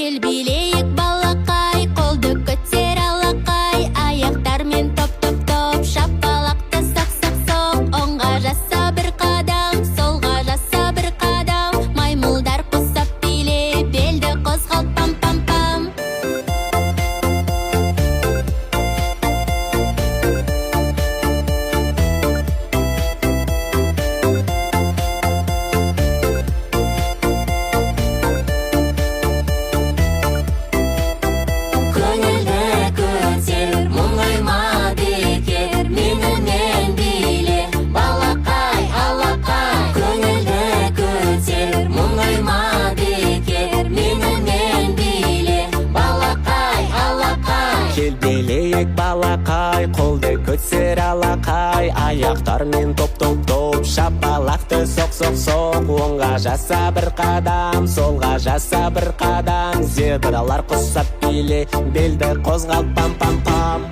Кел билейік балақай, қолды көтер алақай, аяқтармен топ-топ-топ, шапалақты соқ-соқ-соқ. Оңға жаса бір қадам, солға жаса бір қадам, маймылдар қосап биле, белді қозғал пам-пам-пам. Балақай, қолды көтер алақай, аяқтармен топ-топ-топ, шапалақты соқ-соқ-соқ. Оңға жаса бір қадам, солға жаса бір қадам, зебралар құсап биле, белді қозғал пам-пам-пам.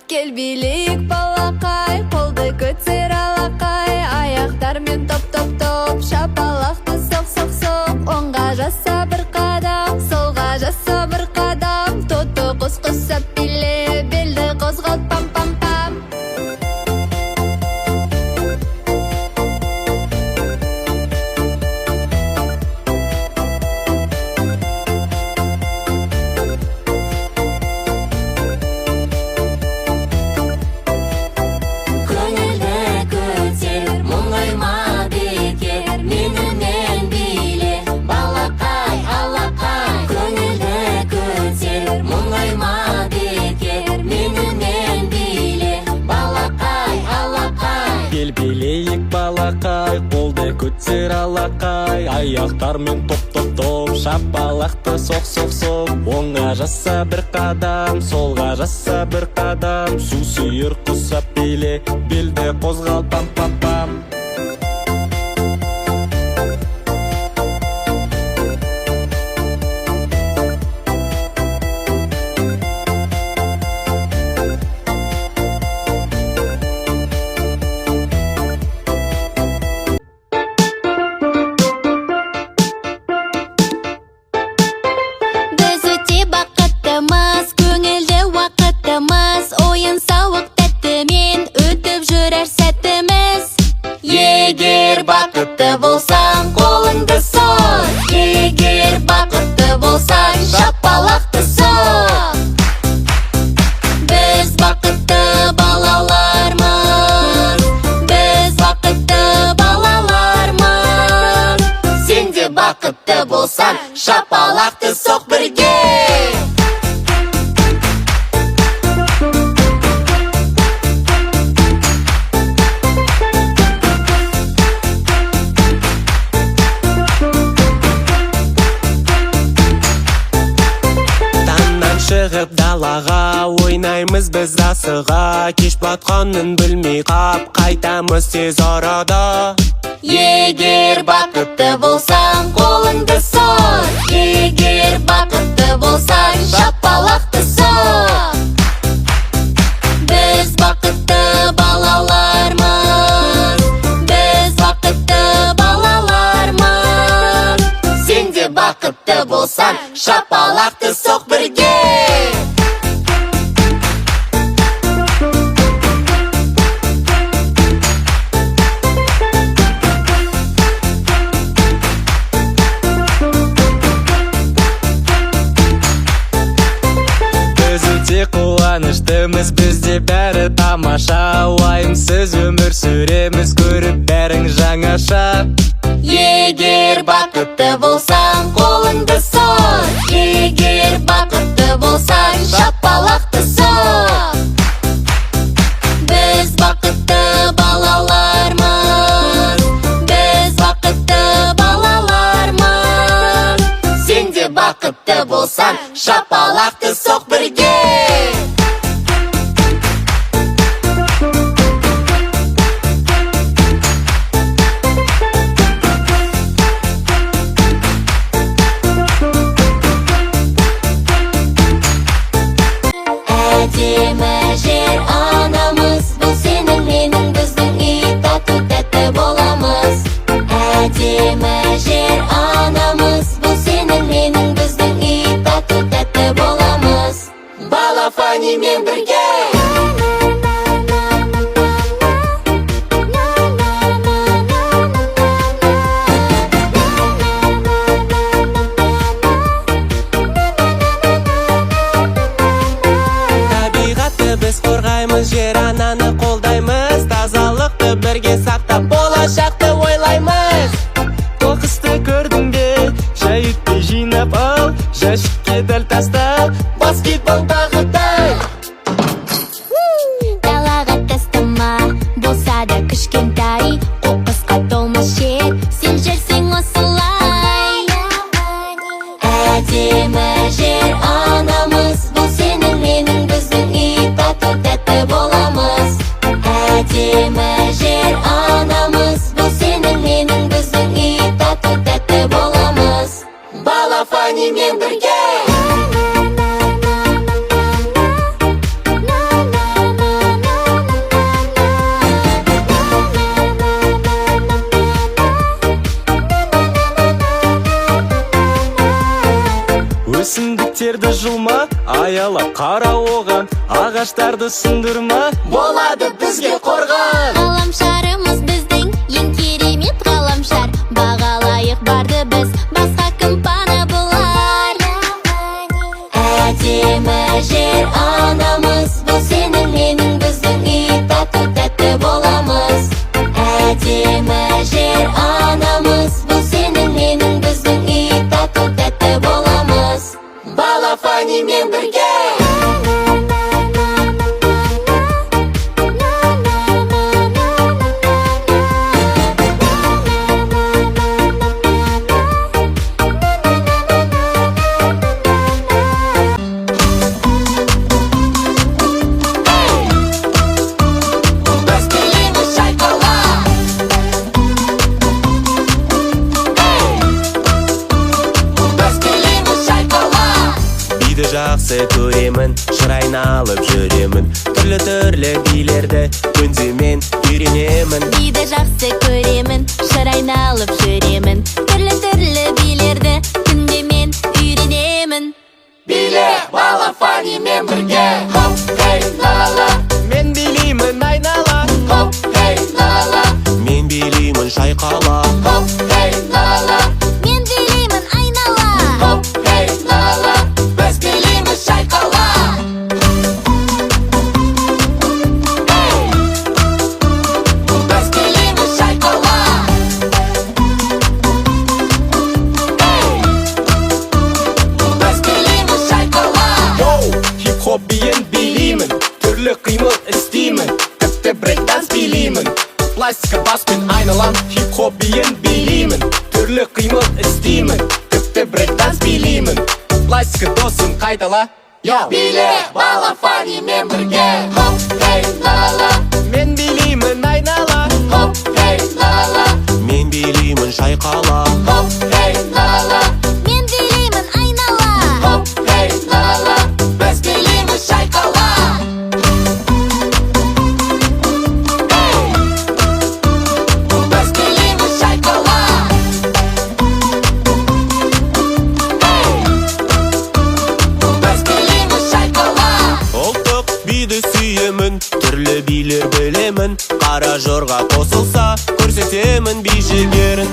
Кел билейік балақай, қолды көтер алақай, аяқтармен топ-топ-топ, шапалақты соқ-соқ-соқ. Оңға жаса бір қадам, солға жаса бір қадам, тоты құс құсап биле, белді қозғал пам-пам-пам. Балақай, қолды көтер алақай, аяқтармен топ-топ-топ, шапалақты соқ-соқ-соқ. Оңға жаса бір қадам, солға жаса бір қадам, су сүйір құсап биле, белді қозғал пам-пам-пам. Егер бақытты болсаң, қолыңды соқ. Егер бақытты болсаң, шапалақты соқ. Біз бақытты балалармыз, біз бақытты балалармыз. Сен де бақытты болсаң, шапалақты соқ бірге. Шығып далаға, ойнаймыз біз асыға, кеш батқанын білмей қап, қайтамыз тез арада. Егер бақытты болсаң, қолыңды соқ. Егер бақытты болсаң, шапалақты соқ. Біз бақытты балалармыз, біз бақытты балалармыз. Сен де бақытты болсаң, шапалақты соқ бірге. Қуаныштымыз бізде бәрі тамаша, уайымсыз өмір сүреміз, көріп бәрің жаңаша. Егер бақытты болсаң, қолыңды соқ. Егер бақытты болсаң, шапалақты соқ. Біз бақытты балалармыз, біз бақытты балалармыз. Сен де бақытты болсаң, шапалақты соқ бірге. Әдемі жер анамыз, бұл сенің менің біздің үй, тату-тәтті боламыз. Бала Фанимен бірге. Біз қорғаймыз, жер ананы қолдаймыз, тазалықты бірге сақтап болашақты ойлаймыз. Қоқысты көрдің бе, жай өтпей жинап ал, жәшікке дәл таста, баскетболдағыдай. Далаға тастама, болса да кішкентай, қоқысқа толмас жер, сен жүрсең осылай. Әдемі жер анамыз, бұл сенің менің біздің үй, тату-тәтті боламыз. Әдемі жер анамыз, бұл сенің менің біздің үй, тату-тәтті боламыз. Бала Фанимен бірге. Өсімдіктерді жұлма, аялап қара оған, ағаштарды сындырма, болады бізге қорған. Ғаламшарымыз біздің ең керемет ғаламшар, бағалайық барды біз, басқа кім пана бұлар. Әдемі жер анамыз, бұл сенің менің біздің үй, тату-тәтті боламыз. Әдемі жер анамыз, бұл сенің менің біздің үй, тату-тәтті боламыз. Бала Фанимен бірге. Жақсы көремін, шырайын алып жүремін, түрлі билерді күнземен үйренемін. Биді жақсы көремін, шырайын алып жүремін, түрлі билерді күнде мен үйренемін. Биле Бала Фанимен бірге. Хоп, хей, ла-ла-ла. Мен билеймін айнала. Хоп, хей, ла-ла-ла. Мен билеймін шайқала. Хоп, хей, ла-ла-ла. Мен билеймін айнала. Хоп, хей, ла-ла-ла. Біз билейміз шайқала. Біз билейміз шайқала. Біз билейміз шайқала. Хип-хоп биін билеймін, түрлі қимыл істеймін, тіпті брейк-данс билеймін. Пластика баспен айналам, хип-хоп биін билеймін, түрлі қимыл істеймін, тіпті брейк-данс билеймін. Пластика досын қайтала. Биле Бала Фанимен бірге. Хоп, хей, ла-ла-ла. Мен билеймін айнала. Хоп, хей, ла-ла-ла. Мен билеймін шайқала. Хоп, хей, ла-ла-ла. Мен билеймін айнала. Хоп, хей, ла-ла-ла. Біз билейміз шайқала. Біз билейміз шайқала. Біз билейміз шайқала. Ұлттық биді сүйемін, түрлі билер білемін, қара жорға қосылса көрсетемін би жігерін.